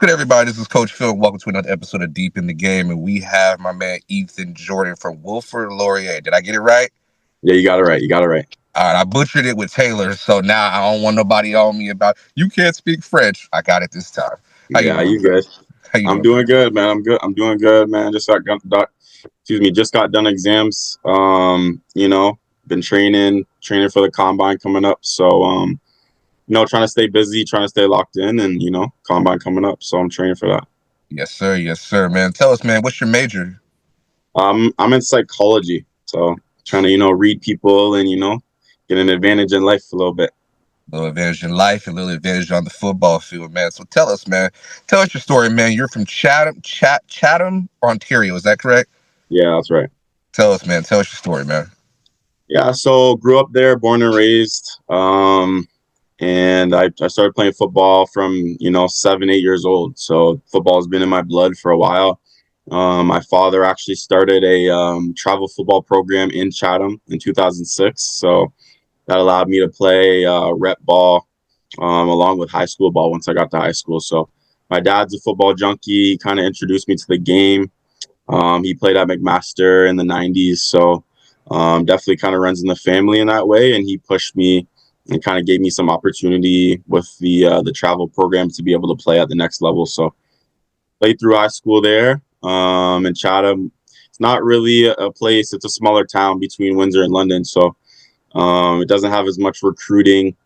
Good, everybody. This is Coach Phil. Welcome to another episode of Deep in the Game, and we have my man Ethan Jordan from Wilford Laurier. Did I get it right? Yeah, you got it right. You got it right. All right, I butchered it with Taylor, so now I don't want nobody on me about you can't speak French. I got it this time. How you Yeah, doing, you bro? good. How you I'm doing, bro? doing good, man. I'm good. I'm doing good, man. Just got done exams. Been training for the combine coming up. So, trying to stay busy, trying to stay locked in, and combine coming up. So I'm training for that. Yes, sir, man. Tell us, man, what's your major? I'm in psychology, so trying to read people and get an advantage in life a little bit. A little advantage in life, a little advantage on the football field, man. So tell us, man. Tell us your story, man. You're from Chatham, Ontario. Is that correct? Yeah, that's right. Tell us, man. Tell us your story, man. Yeah, so grew up there, born and raised. And I started playing football from 7, 8 years old. So football has been in my blood for a while. My father actually started a travel football program in Chatham in 2006. So that allowed me to play rep ball along with high school ball once I got to high school. So my dad's a football junkie. He kind of introduced me to the game. He played at McMaster in the 90s. So definitely kind of runs in the family in that way. And he pushed me and kind of gave me some opportunity with the travel program to be able to play at the next level. So played through high school there in Chatham. It's not really a place. It's a smaller town between Windsor and London, so it doesn't have as much recruiting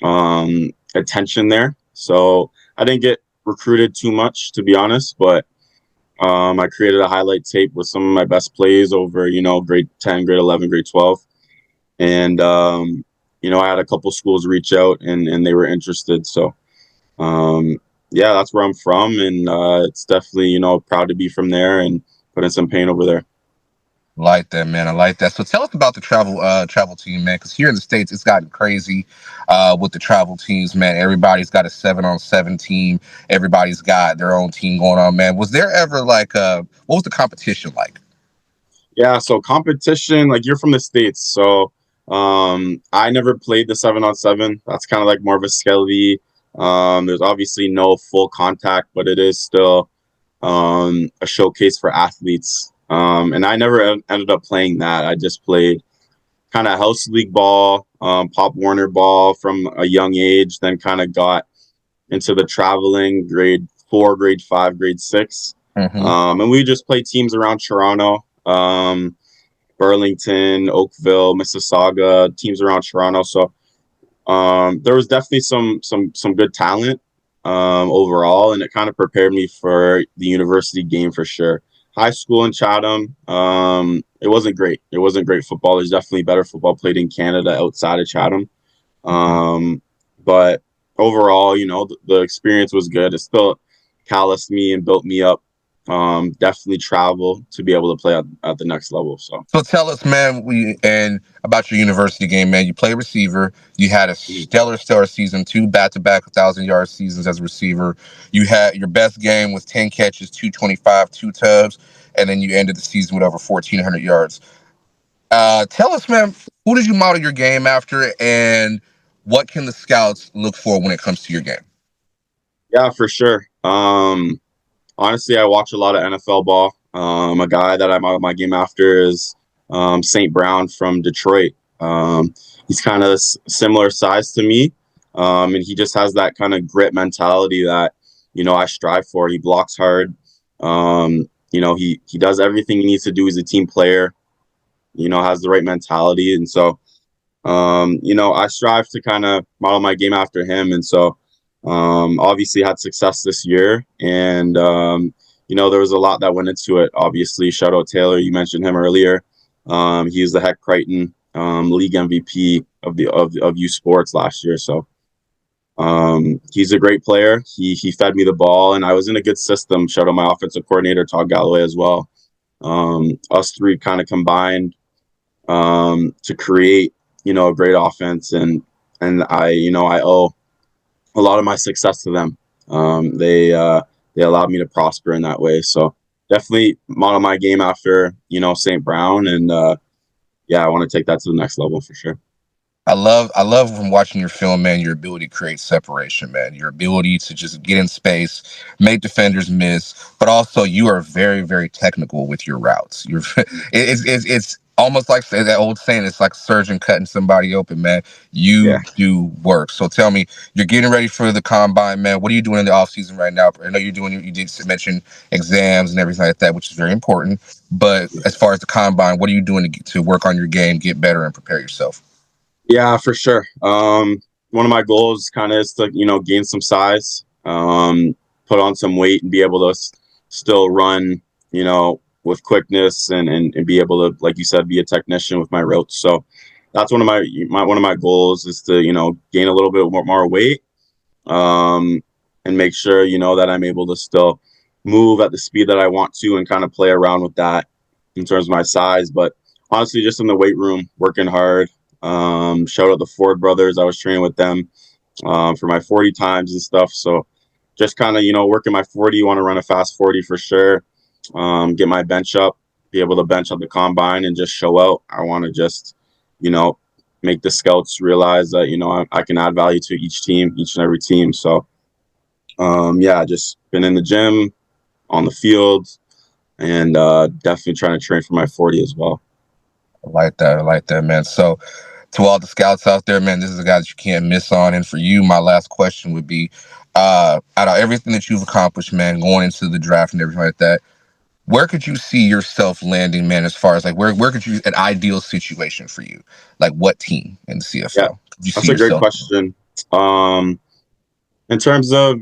attention there. So I didn't get recruited too much, to be honest, but I created a highlight tape with some of my best plays over, grade 10, grade 11, grade 12. And I had a couple schools reach out and they were interested. So yeah, that's where I'm from, and it's definitely proud to be from there and put in some pain over there. Like that, man. I like that. So tell us about the travel team, man. Because here in the States, it's gotten crazy with the travel teams, man. Everybody's got a 7-on-7 team. Everybody's got their own team going on, man. Was there ever like what was the competition like? Yeah, so competition, like you're from the States, so I never played the 7-on-7. That's kind of like more of a skelly. There's obviously no full contact, but it is still a showcase for athletes. And I never ended up playing that. I just played kind of house league ball, Pop Warner ball from a young age, then kind of got into the traveling grade 4, grade 5, grade 6. Mm-hmm. And we just play teams around Toronto, Burlington, Oakville, Mississauga, teams around Toronto. So there was definitely some good talent overall, and it kind of prepared me for the university game for sure. High school in Chatham, it wasn't great. It wasn't great football. There's definitely better football played in Canada outside of Chatham. But overall, the experience was good. It still calloused me and built me up. Definitely travel to be able to play at the next level. So So tell us, man, and about your university game, man. You play receiver. You had a stellar season, 2 back-to-back 1,000-yard seasons as a receiver. You had your best game with 10 catches, 225, 2 tubs, and then you ended the season with over 1,400 yards. Tell us, man, who did you model your game after, and what can the scouts look for when it comes to your game? yeah, for sure. Honestly, I watch a lot of NFL ball. A guy that I model my game after is St. Brown from Detroit. He's kind of similar size to me, and he just has that kind of grit mentality that I strive for. He blocks hard. He does everything he needs to do as a team player. Has the right mentality, and so I strive to kind of model my game after him, and so obviously had success this year, and there was a lot that went into it. Obviously, shout out Taylor. You mentioned him earlier. He was the Heck Crichton league MVP of U Sports last year. So he's a great player. He fed me the ball, and I was in a good system. Shout out my offensive coordinator Todd Galloway as well. Us three kind of combined to create a great offense, and I owe a lot of my success to them. They allowed me to prosper in that way. So definitely model my game after St. Brown, and yeah, I want to take that to the next level for sure. I love from watching your film, man, your ability to create separation, man. Your ability to just get in space, make defenders miss, but also you are very, very technical with your routes. You're it's almost like that old saying, it's like a surgeon cutting somebody open, man. Yeah. You do work. So tell me, you're getting ready for the combine, man. What are you doing in the off season right now? I know you did mention exams and everything like that, which is very important. But as far as the combine, what are you doing to work on your game, get better, and prepare yourself? Yeah, for sure. One of my goals kind of is to, gain some size, put on some weight, and be able to still run, with quickness and be able to, like you said, be a technician with my routes. So that's one of my goals is to, gain a little bit more weight, um, and make sure, that I'm able to still move at the speed that I want to and kind of play around with that in terms of my size. But honestly, just in the weight room, working hard. Shout out the Ford brothers. I was training with them for my 40 times and stuff. So just kind of, working my 40. You want to run a fast 40 for sure. Get my bench up, be able to bench up the combine and just show out. I want to just, you know, make the scouts realize that, I can add value to each team, each and every team. So, yeah, just been in the gym, on the field, and definitely trying to train for my 40 as well. I like that. I like that, man. So, to all the scouts out there, man, this is a guy that you can't miss on. And for you, my last question would be, out of everything that you've accomplished, man, going into the draft and everything like that, where could you see yourself landing, man? As far as like where could you an ideal situation for you? Like what team in the Yeah, CFL could you see that's a great yourself? question. Um, in terms of,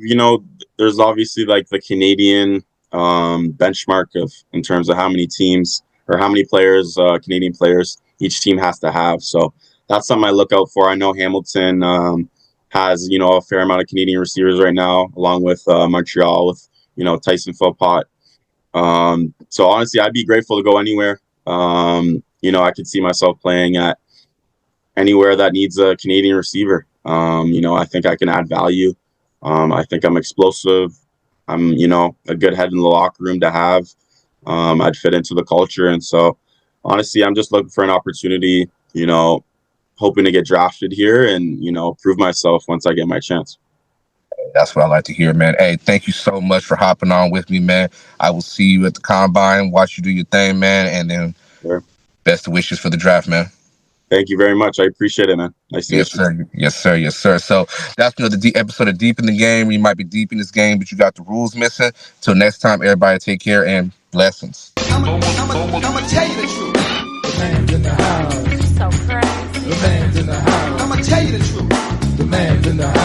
there's obviously like the Canadian benchmark of in terms of how many teams or how many players, Canadian players, each team has to have. So that's something I look out for. I know Hamilton has, a fair amount of Canadian receivers right now, along with Montreal with, Tyson Philpott. So honestly, I'd be grateful to go anywhere. I could see myself playing at anywhere that needs a Canadian receiver. I think I can add value. I think I'm explosive. I'm, a good head in the locker room to have. I'd fit into the culture. And so, honestly, I'm just looking for an opportunity, hoping to get drafted here and, prove myself once I get my chance. That's what I like to hear, man. Hey, thank you so much for hopping on with me, man. I will see you at the combine, watch you do your thing, man, and then Sure. best wishes for the draft, man. Thank you very much. I appreciate it, man. Nice to Yes, meet you. sir. Yes, sir. Yes, sir. So that's another episode of Deep in the Game. You might be deep in this game, but you got the rules missing. Till next time, everybody take care and blessings. I'ma tell you the truth. The man's in the house. So crazy. The man's in the house. I'ma tell you the truth. The man's in the house.